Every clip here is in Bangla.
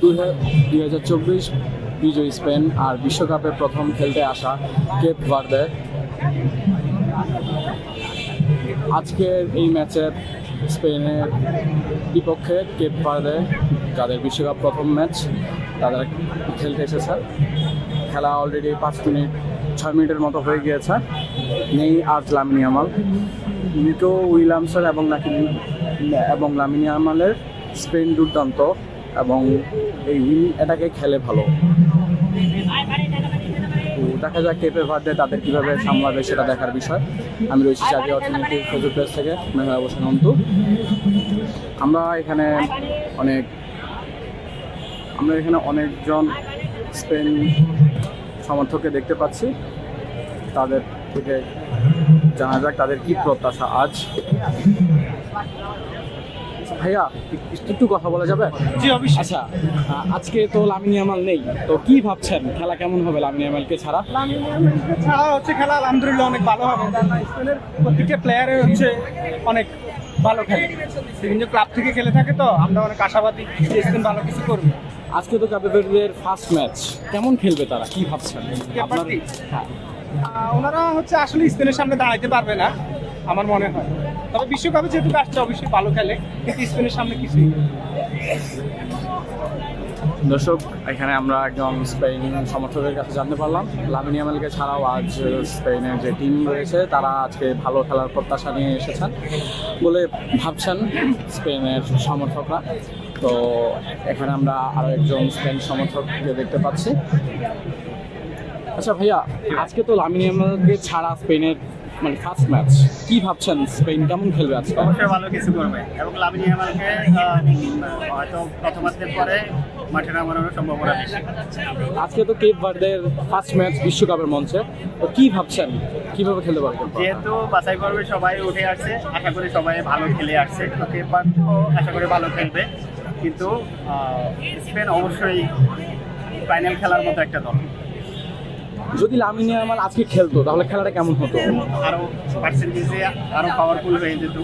2024 বিজয়ী স্পেন আর বিশ্বকাপে প্রথম খেলতে আসা কেপ ভার্দে। আজকের এই ম্যাচের স্পেনের বিপক্ষে কেপ ভার্দে, যাদের বিশ্বকাপ প্রথম ম্যাচ, তাদের খেলতে এসেছে। খেলা অলরেডি 6 মিনিটের মতো হয়ে গিয়েছে। নেই আজ লামিন ইয়ামাল। নিকো উইলিয়ামসের এবং লামিন ইয়ামালের স্পেন দুর্দান্ত এবং এই এটাকে খেলে ভালো। তো দেখা যাক কেপে ভার্দে তাদের কীভাবে সামলাবে সেটা দেখার বিষয়। আমি রয়েছি জাতীয় অর্থনীতির ফেসবুক পেজ থেকে, মেঘলা বসেন অন্তু। আমরা এখানে অনেকজন স্পেন সমর্থককে দেখতে পাচ্ছি। তাদের থেকে জানা যাক তাদের কি প্রত্যাশা আজ। ভাইয়া একটু কথা বলা যাবে? জি অবশ্যই। আচ্ছা, আজকে তো লামিন ইয়ামাল নেই, তো কি ভাবছেন খেলা কেমন হবে লামিন ইয়ামালকে ছাড়া? লামিন ইয়ামালকে ছাড়া খেলা আলহামদুলিল্লাহ অনেক ভালো হবে। স্পেনের প্রত্যেকটা প্লেয়ারে অনেক ভালো খেলে, বিভিন্ন ক্লাব থেকে খেলে থাকে, তো আমরা অনেক আশাবাদী যে স্পেন ভালো কিছু করবে। আজকে তো কেপে ভার্দের ফার্স্ট ম্যাচ, কেমন খেলবে তারা, কি ভাবছেন আপনার? হ্যাঁ, ওনারা আসলে স্পেনের সামনে দাঁড়াইতে পারবে না আমার মনে হয়। তবে বিশ্বকাপে যেহেতু আসছে অবশ্যই ভালো খেলে, কিন্তু স্পেনের সামনে কিছুই। দর্শক, এখানে আমরা একজন স্পেন সমর্থকের কাছে জানতে পারলাম লামিন ইয়ামালকে ছাড়াও আজ স্পেনের যে টিম রয়েছে তারা আজকে ভালো খেলার প্রত্যাশা নিয়ে এসেছেন বলে ভাবছেন স্পেনের সমর্থকরা। তো এখানে আমরা আরও একজন স্পেন সমর্থককে দেখতে পাচ্ছি। আচ্ছা ভাইয়া, আজকে তো লামিন ইয়ামালকে ছাড়া স্পেনের ফার্স্ট ম্যাচ, কি ভাবছেন স্পেন কেমন খেলবে আজকে? অবশ্যই ভালো কিছু করবে এবং লামিন ইয়ামালকে হয়তো প্রথমার্ধের পরে মাঠে নামানোর সম্ভাবনা বেশি। আজকে তো কেপ ভার্দের ফার্স্ট ম্যাচ বিশ্বকাপের মঞ্চে, তো কি ভাবছেন কিভাবে খেলতে পারবে? যেহেতু বাছাই পর্বে সবাই উঠে আসছে, আশা করি সবাই ভালো খেলে আসছে, তো কেপ ভার্দেও আশা করি ভালো খেলবে, কিন্তু স্পেন অবশ্যই ফাইনাল খেলার মতো একটা দল। যদি লামিন ইয়ামাল আজকে খেলতো তাহলে খেলাটা কেমন হতো? আরও পার্সেন্টেজে আরও পাওয়ারফুল হয়ে যেত।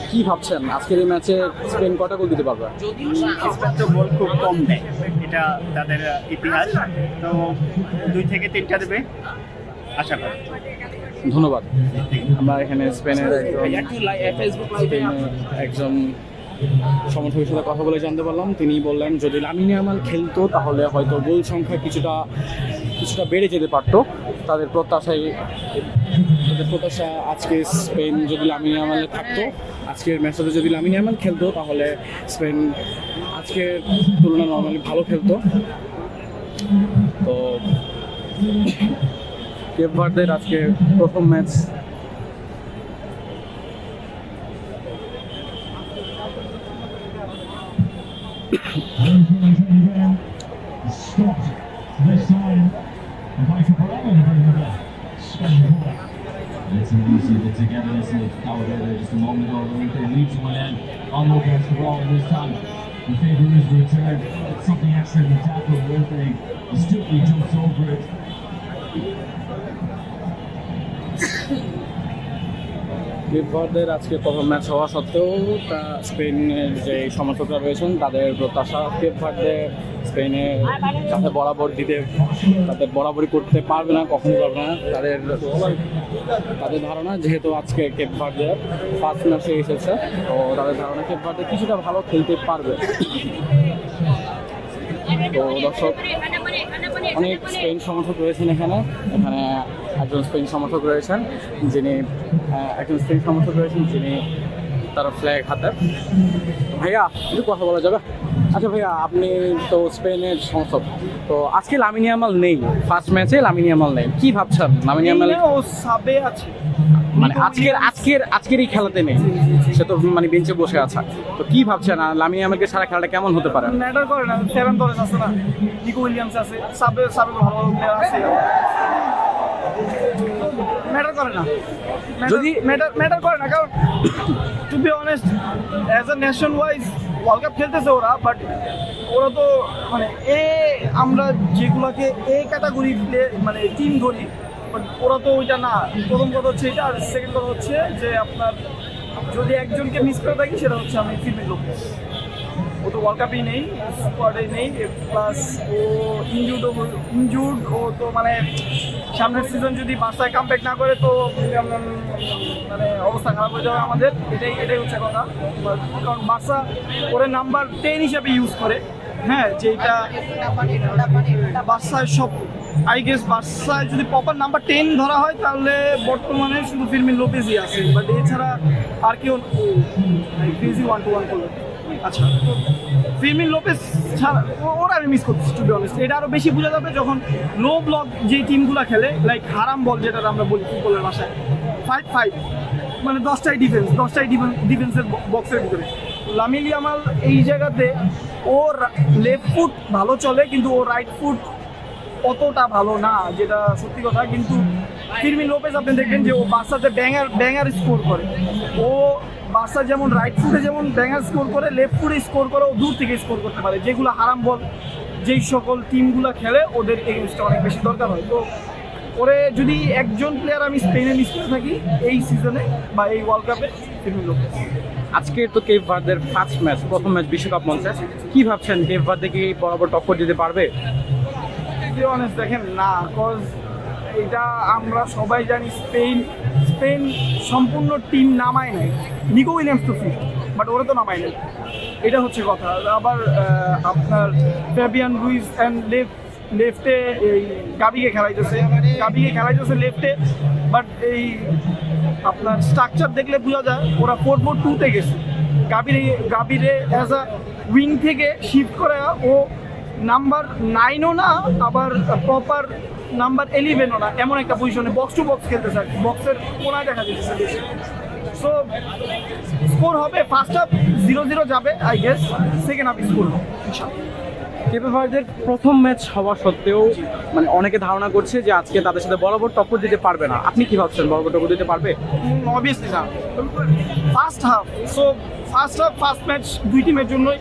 কি ভাবছেন আজকের এই ম্যাচে স্পেন কটা গোল দিতে পারবে? স্পেন তো গোল খুব কম দেয়, এটা তাদের ইতিহাস, তো 2 থেকে 3টা দেবে আশা করি। ধন্যবাদ। আমরা এখানে স্পেনের একজন সমর্থকের সাথে কথা বলে জানতে পারলাম। তিনি বললেন যদি লামিন ইয়ামাল খেলতো তাহলে হয়তো গোল সংখ্যা কিছুটা বেড়ে যেতে পারতো। তাদের প্রত্যাশা আজকে স্পেন যদি লামিন ইয়ামালে থাকতো, আজকের ম্যাচটাতে যদি লামিন ইয়ামাল খেলতো তাহলে স্পেন আজকের তুলনায় নর্মালি ভালো খেলতো। তো কেপ ভার্দের আজকে প্রথম match. Let's see the togetherness of Cavalier just a moment ago. They lead to one end. On the against the wall this time. The favor is returned. It's something extra in the tackle. Wolfing astutely jumps over it. Cape ভার্দের আজকে প্রথম ম্যাচ হওয়া সত্ত্বেও স্পেনের যে সমর্থকরা রয়েছেন তাদের প্রত্যাশা কেপ ভার্দে স্পেনের সাথে তাদের বরাবরই করতে পারবে না, কখনোই পারবে না। তাদের ধারণা যেহেতু আজকে কেপ ভার্দে ফার্স্ট ম্যাচে এসেছে, তো তাদের ধারণা কেপ ভার্দে কিছুটা ভালো খেলতে পারবে। তো দর্শক, অনেক স্পেন সমর্থক রয়েছেন এখানে একজন স্পেন সমর্থক রয়েছেন যিনি তার ফ্ল্যাগ হাতে। ভাইয়া একটু কথা বলা যাবে? আচ্ছা ভাইয়া, আপনি তো স্পেনের সমর্থক, তো আজকে লামিন ইয়ামাল নেই, ফার্স্ট ম্যাচে লামিন ইয়ামাল নেই, কি ভাবছেন? লামিন ইয়ামাল সাবে আছে, আজকের এই খেলাতে নেই, সে তো বেঞ্চে বসে আছে, তো কি ভাবছেন লামিন ইয়ামালকে ছাড়া খেলাটা কেমন হতে পারে? ম্যাটার করে না, 7 দলের আছে না, নিকো উইলিয়ামস আছে, সাবে ভালো প্লেয়ার আছে, ম্যাটার করে না। যদি ম্যাটার করে না, কারণ to be honest as a nation wise World Cup খেলতেছে ওরা, বাট ওরা তো আমরা যেগুলোকে ক্যাটাগরি টিম ধরি, বাট ওরা তো ওইটা না। প্রথম কথা হচ্ছে এটা, আর সেকেন্ড কথা হচ্ছে যে আপনার যদি একজনকে মিস করে থাকি সেটা হচ্ছে আমি ফিল্মের লোক। ও তো ওয়ার্ল্ড কাপেই নেই, স্কোয়াডে নেই, প্লাস ও ইনজুর্ড। ও তো মানে সামনের সিজন যদি বার্সায় কামব্যাক না করে তো মানে অবস্থা খারাপ হয়ে যাবে আমাদের। এটাই হচ্ছে কথা। কারণ বার্সা ওরে নাম্বার 10 হিসাবে ইউজ করে, হ্যাঁ, যেটা বার্সায় সব আই গেস বার্সায় যদি প্রপার নাম্বার 10 ধরা হয় তাহলে বর্তমানে শুধু ফিরমিন লোপেজই আছে, বাট এছাড়া আর কেউ ক্রেজি 1-2-1 করলো। আচ্ছা, ফিরমিন লোপেজ ছাড়া ওরা আমি মিস করতেছি টু বি অনেস্ট। এটা আরও বেশি বোঝা যাবে যখন লো ব্লক যে টিমগুলো খেলে, লাইক হারাম বল যেটা আমরা বলি ফুটবলের ভাষায়, 5-5 মানে 10টাই ডিফেন্সের বক্সের ভিতরে। লামিন ইয়ামাল এই জায়গাতে ওর লেফট ফুট ভালো চলে কিন্তু ও রাইট ফুট অতটা ভালো না, যেটা সত্যি কথা। কিন্তু ফিরমিন লোপেজ আপনি দেখবেন যে ও বার্সাতে ব্যাঙার স্কোর করে। ও বার্সা যেমন রাইট ফুটে যেমন ব্যাঙার স্কোর করে, লেফট ফুটে স্কোর করে, ও দূর থেকে স্কোর করতে পারে, যেগুলো হারাম বল যেই সকল টিমগুলো খেলে ওদের এগেনস্টে অনেক বেশি দরকার হয়। তো ওরে যদি একজন প্লেয়ার আমি স্পেনে মিস করে থাকি এই সিজনে বা এই ওয়ার্ল্ড কাপে, ফিরমিন লোপেজ। আজকে তো কেপ ভার্দের ফার্স্ট ম্যাচ, প্রথম ম্যাচ বিশ্বকাপ মঞ্চে, কি ভাবছেন কেপ ভার্দে কি বরাবর টক্কর দিতে পারবে? অনেস্ট দেখেন না, কজ এটা আমরা সবাই জানি স্পেন সম্পূর্ণ টিম নামায় নাই। নিকো উইলিয়ামস তো ফিট, বাট ওরা তো নামায় নাই, এটা হচ্ছে কথা। আবার আপনার ফ্যাবিয়ান রুইজ অ্যান্ড লেফটে এই গাবিকে খেলাইতেছে লেফটে, বাট এই আপনার স্ট্রাকচার দেখলে বোঝা যায় ওরা 4-4-2-তে গেছে। গাবিরে অ্যাজ আ উইং থেকে শিফট করে ও নাম্বার 9ও না, আবার প্রপার নাম্বার 11ও না, এমন একটা পজিশনে বক্স টু বক্স খেলতে চায়, বক্সের কোনায় দেখা যেতেছে বেশি। সো স্কোর হবে, ফার্স্ট হাফ 0-0 যাবে I guess, second half score হবে ইনশাআল্লাহ। কেপ ভার্দের প্রথম ম্যাচ হওয়া সত্ত্বেও মানে অনেকে ধারণা করছে যে আজকে তাদের সাথে বরাবর টক্কর দিতে পারবে না। আপনি কি ভাবছেন, বরাবর টক্কর দিতে পারবে? অবভিয়াসলি না। First half, so first match দুই টিমের জন্যই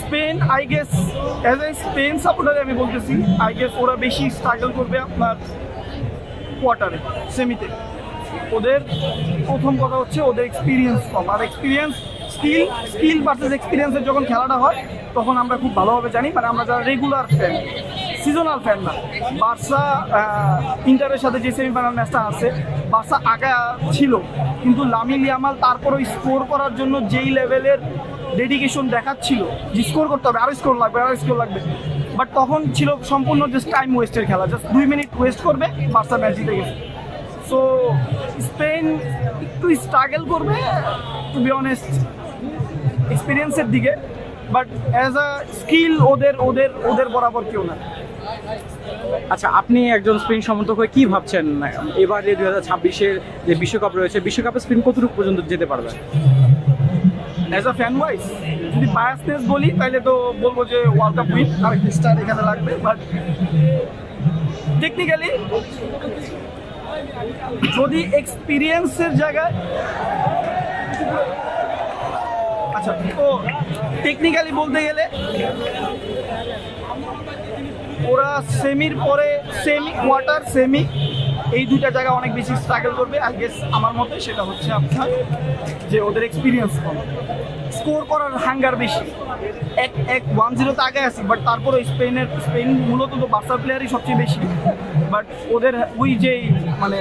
Spain I guess, as a Spain সাপোর্টারে আমি বলতেছি, আই গেস ওরা বেশি স্ট্রাগল করবে আপনার কোয়ার্টারে, সেমিতে। ওদের প্রথম কথা হচ্ছে ওদের এক্সপিরিয়েন্স কম, আর স্কিল ভার্সেস এক্সপিরিয়েন্সের যখন খেলাটা হয় তখন আমরা খুব ভালোভাবে জানি, মানে আমরা যারা রেগুলার ফ্যান, সিজনাল ফ্যান না। বার্সা ইন্টারের সাথে যে সেমিফাইনাল ম্যাচটা আছে, বার্সা আগা ছিল, কিন্তু লামিন ইয়ামাল তারপরও স্কোর করার জন্য যেই লেভেলের ডেডিকেশন দেখাচ্ছিল যে স্কোর করতে হবে, আরও স্কোর লাগবে, বাট তখন ছিল সম্পূর্ণ জাস্ট টাইম ওয়েস্টের খেলা, জাস্ট 2 মিনিট ওয়েস্ট করবে, বার্সা ম্যাচ জিতে গেছে। সো স্পেন একটু স্ট্রাগল করবে টু বি অনেস্ট এক্সপিরিয়েন্সের দিকে, বাট অ্যাজ আ স্কিল ওদের বরাবর কেউ না। আচ্ছা, আপনি একজন স্পেন সমর্থক হয়ে কি ভাবছেন এবারে 2026-এর যে বিশ্বকাপ রয়েছে, বিশ্বকাপে স্পেন কতটুকু পর্যন্ত যেতে পারবে? অ্যাজ আ ফ্যান ওয়াইজ যদি বায়াসনেস বলি তাহলে তো বলবো যে ওয়ার্ল্ড কাপ উইন, আর একটা স্টার এখানে লাগবে, বাট টেকনিক্যালি যদি এক্সপিরিয়েন্সের জায়গায়, আচ্ছা তো টেকনিক্যালি বলতে গেলে ওরা সেমির পরে কোয়ার্টার সেমি এই দুইটা জায়গা অনেক বেশি স্ট্রাগল করবে আই গেস। আমার মতে সেটা হচ্ছে আপনার যে ওদের এক্সপিরিয়েন্স কম, স্কোর করার হাঙ্গার বেশি। 1-0 আগে আসি, বাট তারপরে স্পেন মূলত তো বার্সার প্লেয়ারই সবচেয়ে বেশি, বাট ওদের ওই যেই মানে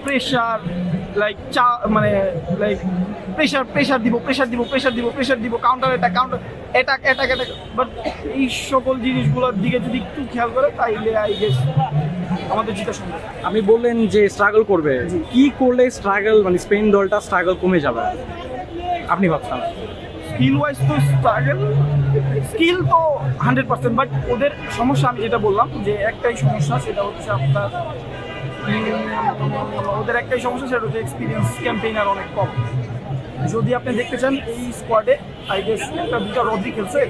প্রেশার লাইক প্রেশার দিব, কাউন্টার অ্যাটাক, বাট এই সকল জিনিসগুলোর দিকে যদি একটু খেয়াল করে তাইলে আই গেস আমাদের জিতা সম্ভব। আপনি বললেন যে স্ট্রাগল করবে, কি করলে স্ট্রাগল মানে স্পেন দলটা স্ট্রাগল কমে যাবে আপনি ভাবছেন? স্কিল ওয়াইজ তো স্কিল তো 100%, বাট ওদের সমস্যা আমি যেটা বললাম যে একটাই সমস্যা, সেটা হচ্ছে আপনার ওদের একটাই সমস্যা, সেটা হচ্ছে এক্সপিরিয়েন্স ক্যাম্পেইনার অনেক কম। যদি আপনি দেখতে চান এই স্কোয়াডে আই গেস দুটা রদ্রি খেলছে,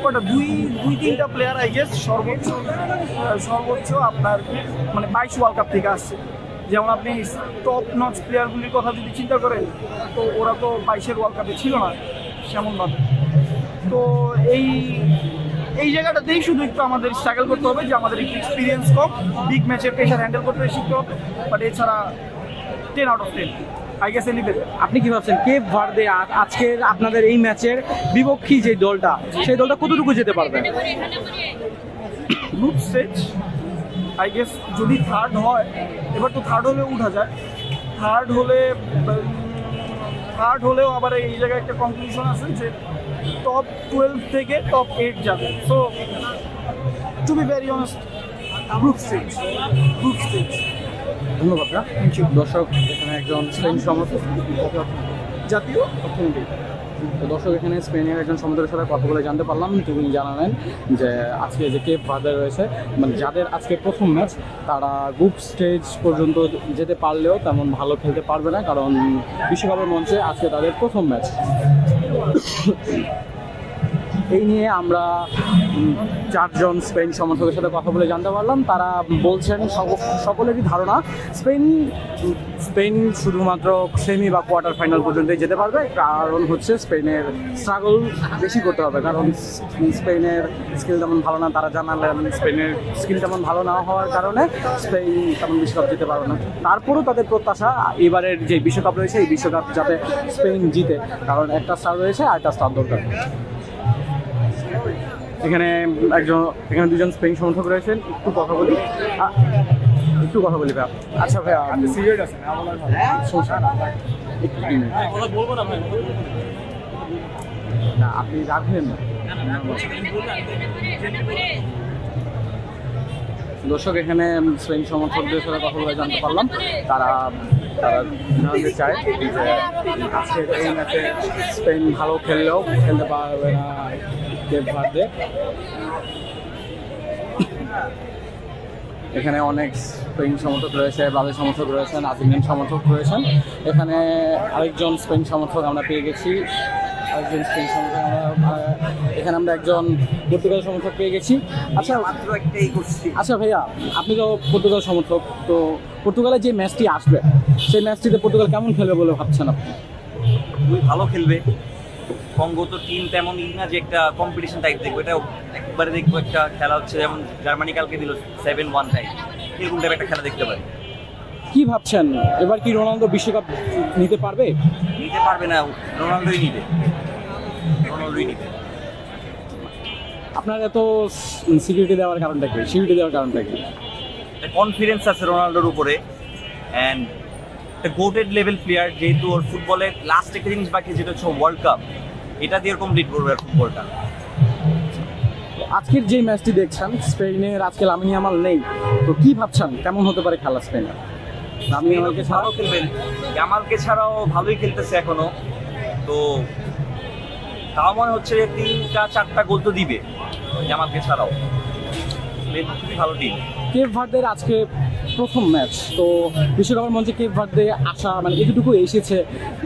ওটা দুই তিনটা প্লেয়ার আই গেস সর্বোচ্চ আপনার মানে 22 ওয়ার্ল্ড কাপ থেকে আসছে। যেমন আপনি টপ নচ প্লেয়ারগুলির কথা যদি চিন্তা করেন তো ওরা তো 22-এর ওয়ার্ল্ড কাপে ছিল না সেমনভাবে। তো এই জায়গাটাতেই শুধু একটু আমাদের স্ট্রাগল করতে হবে যে আমাদের একটু এক্সপিরিয়েন্স কম, বিগ ম্যাচের প্রেশার হ্যান্ডেল করতে শিখতে হবে, বাট এছাড়া 10 out of 10। I guess eleven. আপনি কি ভাবছেন কেপ ভার্দে আজকের আপনাদের এই ম্যাচের বিপক্ষী যে দলটা সেই দলটা কতটুকু যেতে পারবে? গ্রুপ স্টেজ আই গেস যদি থার্ড হয়, এবার তো থার্ড হলে উঠা যায়, থার্ড হলেও আবার এই জায়গায় একটা কনক্লুশন আছে যে টপ 12 থেকে টপ 8 যাবে। So to be very honest, group stage. ধন্যবাদ না। দর্শক এখানে একজন স্পেন সমর্থক জাতীয় অর্থনীতি, তো দর্শক এখানে স্পেনের একজন সমর্থকের সাথে কথা বলে জানতে পারলাম, তিনি জানালেন যে আজকে যে কেপ ভার্দে রয়েছে, মানে যাদের আজকে প্রথম ম্যাচ, তারা গ্রুপ স্টেজ পর্যন্ত যেতে পারলেও তেমন ভালো খেলতে পারবে না, কারণ বিশ্বকাপের মঞ্চে আজকে তাদের প্রথম ম্যাচ। এই নিয়ে আমরা 4 জন স্পেন সমর্থকের সাথে কথা বলে জানতে পারলাম। তারা বলছেন সকলেরই ধারণা স্পেন শুধুমাত্র সেমি বা কোয়ার্টার ফাইনাল পর্যন্তই যেতে পারবে, কারণ হচ্ছে স্পেনের স্ট্রাগল বেশি করতে হবে, কারণ স্পেনের স্কিল তেমন ভালো না। তারা জানালেন স্পেনের স্কিল তেমন ভালো না হওয়ার কারণে স্পেন তেমন বিশ্বকাপ যেতে পারবে না। তারপরেও তাদের প্রত্যাশা এবারের যে বিশ্বকাপ রয়েছে এই বিশ্বকাপ যাতে স্পেন জিতে, কারণ একটা স্টার রয়েছে আর একটা স্টার দরকার। এখানে 2জন স্পেন সমর্থক রয়েছেন, একটু কথা বলি ভাইয়া। আচ্ছা ভাইয়া, সিরিয়াস আছে না বলার ভালো। একটু বলবো না ভাই, না আপনি রাখবেন না। দর্শক এখানে স্পেন সমর্থকদের সাথে কথা বলে জানতে পারলাম, তারা জানতে চায় যে আজকে এই ম্যাচে স্পেন ভালো খেললেও খেলতে পারবে না কেপ ভার্দে। এখানে অনেক স্পেন সমর্থক রয়েছে, ব্রাজিল সমর্থক রয়েছেন, আর্জেন্টিনান সমর্থক রয়েছেন। এখানে আরেকজন স্পেন সমর্থক আমরা পেয়ে গেছি, এখানে আমরা একজন পর্তুগাল সমর্থক পেয়ে গেছি। আচ্ছা ভাইয়া, আপনি তো পর্তুগাল সমর্থক, তো পর্তুগালের যে ম্যাচটি আসবে সেই ম্যাচটিতে পর্তুগাল কেমন খেলবে বলে ভাবছেন আপনি? খুবই ভালো খেলবে। কঙ্গো তো টিম তেমন না যে একটা কম্পিটিশন টাইপ দেখবো, এটা একবারে দেখবো একটা খেলা হচ্ছে, যেমন জার্মানি কালকে দিল 7-1 টাইপ, এরকম টাইপ একটা খেলা দেখতে পারি। কি ভাবছেন এবার কি রোনালদো বিশ্বকাপ নিতে পারবে? নিতে পারবে না, রোনালদোই নিবে। আপনার এত সিকিউরিটি দেওয়ার কারণটা কি? কনফিডেন্স আছে রোনালদোর উপরে, অ্যান্ড একটা গোটেড লেভেল প্লেয়ার, যেহেতু ওর ফুটবলের লাস্ট একটা জিনিস বাকি যেটা হচ্ছে ওয়ার্ল্ড কাপ, এটা দিয়ে কমপ্লিট করবে আর ফুটবলটা। আজকের যে ম্যাচটি দেখছেন স্পেনের, আজকে লামিন ইয়ামাল নেই, তো কি ভাবছেন কেমন হতে পারে খেলা স্পেনের? লামিন ইয়ামালকে ভালো খেলবেন, ইয়ামালকে ছাড়াও ভালোই খেলতেছে এখনো, তো তাও মনে হচ্ছে 3-4টা গোল তো দিবে ইয়ামালকে ছাড়াও। খুবই ভালো টিম। কেপ ভার্দের আজকে প্রথম ম্যাচ, তো বিশ্বকাপের মঞ্চে কেপ ভার্দে আসা মানে এতটুকু এসেছে,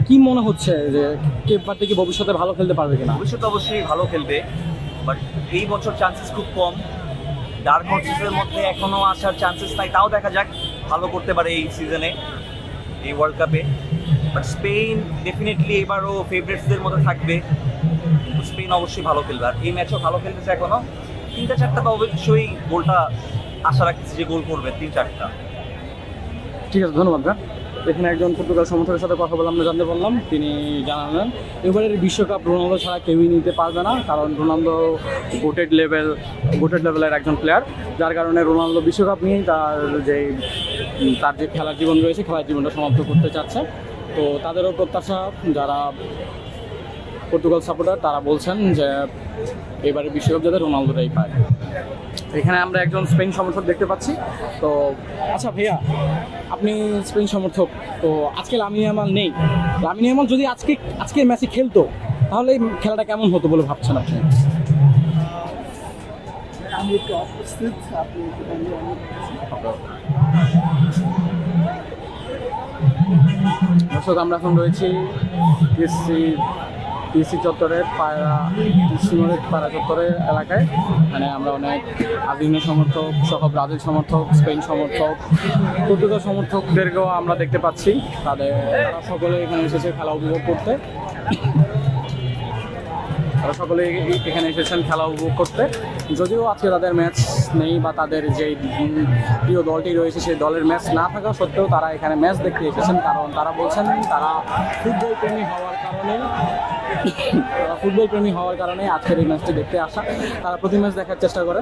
কি মনে হচ্ছে যে কেপ ভার্দে কি ভবিষ্যতে ভালো খেলতে পারবে কিনা? ভবিষ্যতে অবশ্যই ভালো খেলবে, বাট এই বছর চান্সেস খুব কম। ডার্ক হর্সেসের মধ্যে এখনো আসার চান্সেস নাই, তাও দেখা যাক ভালো করতে পারে এই সিজনে, এই ওয়ার্ল্ড কাপে। বাট স্পেন ডেফিনেটলি এবারও ফেভারিটসদের মধ্যে থাকবে, স্পেন অবশ্যই ভালো খেলবে, আর এই ম্যাচও ভালো খেলতেছে এখনো। 3-4টা তো অবশ্যই গোলটা আশা রাখতেছি যে গোল করবে 3-4টা। ঠিক আছে, ধন্যবাদ ভাই। এখানে একজন পর্তুগাল সমর্থকের সাথে কথা বলে আমরা জানতে পারলাম, তিনি জানালেন এবারের বিশ্বকাপ রোনালদো ছাড়া কেউই নিতে পারবে না, কারণ রোনালদো গোটেড লেভেলের একজন প্লেয়ার, যার কারণে রোনালদো বিশ্বকাপ নিয়েই তার যে খেলার জীবন রয়েছে, খেলার জীবনটা সমাপ্ত করতে চাচ্ছে। তো তাদেরও প্রত্যাশা, যারা পর্তুগাল সাপোর্টার তারা বলছেন যে এবারে বিশ্বকাপ যাতে রোনালদোটাই পায়। এখানে আমরা একজন স্পেন সমর্থক দেখতে পাচ্ছি। তো আচ্ছা ভাইয়া, আপনি স্পেন সমর্থক, তো আজকে লামিন ইয়ামাল নেই, লামিন ইয়ামাল যদি আজকের ম্যাচে খেলতো তাহলে এই খেলাটা কেমন হতো বলে ভাবছেন আপনি? আমি একটু অপ্রস্তুত, আপনি দর্শক আমরা এখন রয়েছি টিএসসি চত্বরের পায়রা চত্বরের এলাকায়। মানে আমরা অনেক আর্জেন্টিনা সমর্থক সহ ব্রাজিল সমর্থক, স্পেন সমর্থক, পর্তুগাল সমর্থকদেরকেও আমরা দেখতে পাচ্ছি, তারা সকলে এখানে এসেছে খেলা উপভোগ করতে। তারা সকলে এখানে এসেছেন খেলা উপভোগ করতে। যদিও আজকে তাদের ম্যাচ নেই বা তাদের যে প্রিয় দলটি রয়েছে সেই দলের ম্যাচ না থাকা সত্ত্বেও তারা এখানে ম্যাচ দেখতে এসেছেন, কারণ তারা বলছেন তারা ফুটবল প্রেমী হওয়ার কারণে আজকের এই ম্যাচটি দেখতে আসা। তারা প্রতি ম্যাচ দেখার চেষ্টা করে।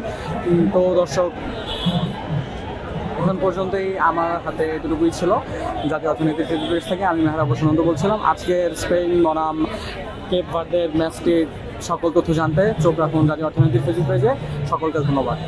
তো দর্শক, এখন পর্যন্তই আমার হাতে এতটুকুই ছিল। জাতীয় অর্থনীতির ফেসবুক পেজ থেকে আমি মেহরাব হোসেন নন্দু বলছিলাম। আজকের স্পেন বনাম কেপ ভার্দের ম্যাচটির সকল তথ্য জানতে চোখ রাখুন জাতীয় অর্থনীতির ফেসবুক পেজে। সকলকে ধন্যবাদ।